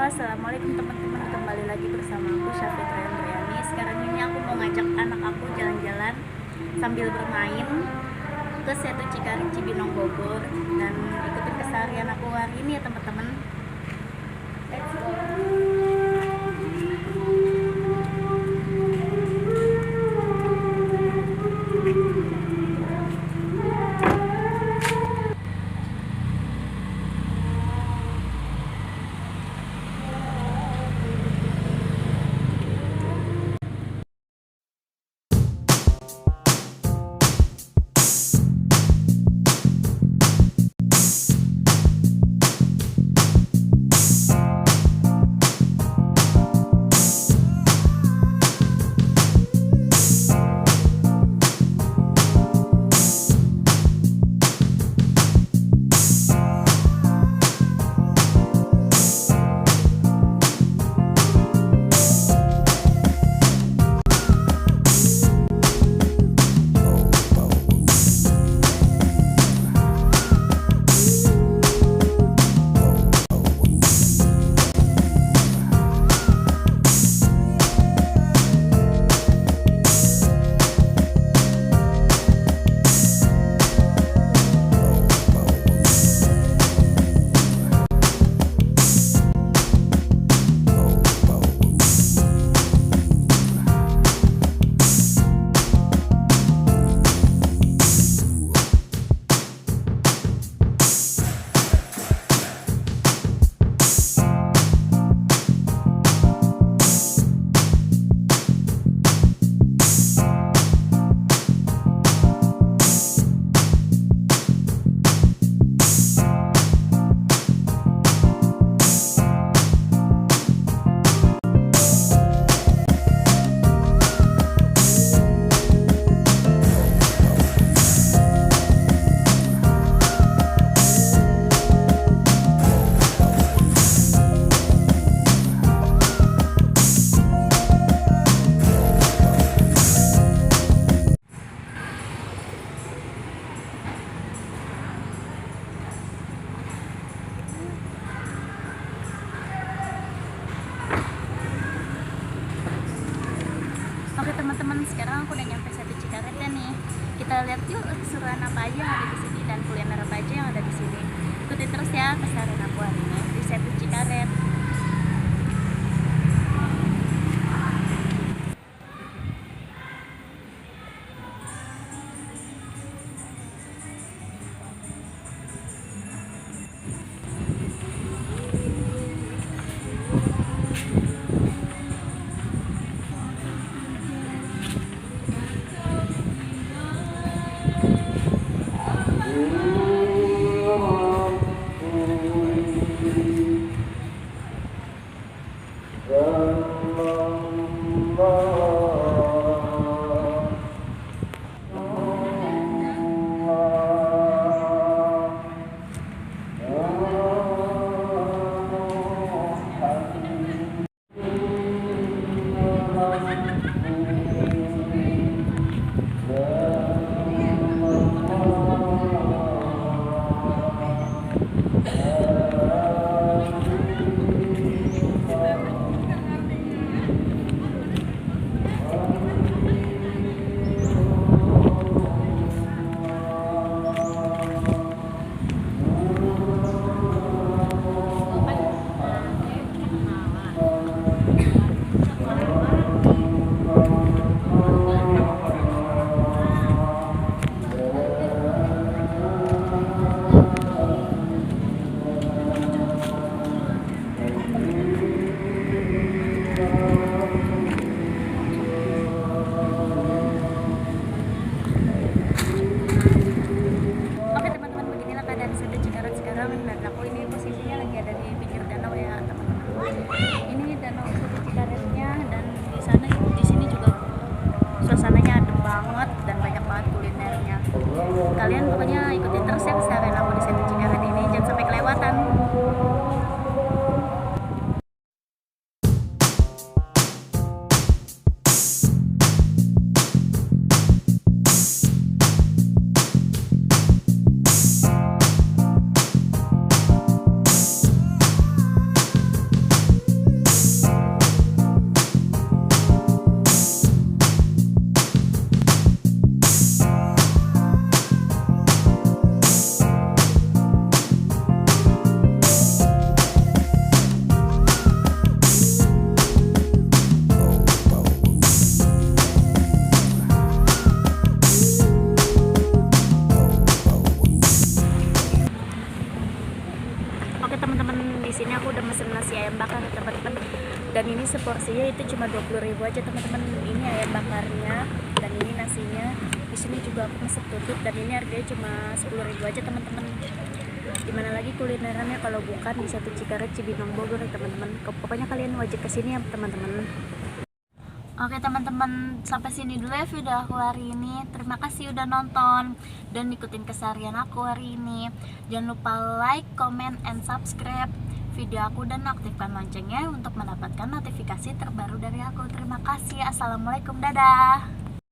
Assalamualaikum teman-teman, kembali lagi bersama aku Syafitra Andriani. Sekarang ini aku mau ngajak anak aku jalan-jalan sambil bermain ke Setu Cikaring Cibinong Bogor, dan ikutin keseharian aku hari ini ya teman-teman. Let's go. Oke teman-teman, sekarang aku udah nyampe Setu Cikaret nih. Kita lihat yuk keseruan apa aja yang ada di sini dan kuliner apa aja yang ada di sini. Ikuti terus ya keseharian aku hari ini di Setu Cikaret. nasi ayam bakar ya teman-teman. Dan ini seporsinya itu cuma 20.000 aja teman-teman. Ini ayam bakarnya dan ini nasinya. Di sini juga aku mesen tutut dan ini harganya cuma 10.000 aja teman-teman. Dimana lagi kulinerannya kalau bukan di Satu Cikaret Cibinong Bogor ya teman-teman. Pokoknya kalian wajib kesini ya teman-teman. Oke teman-teman, sampai sini dulu ya video aku hari ini. Terima kasih udah nonton dan ikutin keseharian aku hari ini. Jangan lupa like, comment, and subscribe video aku dan aktifkan loncengnya untuk mendapatkan notifikasi terbaru dari aku. Terima kasih. Assalamualaikum, dadah.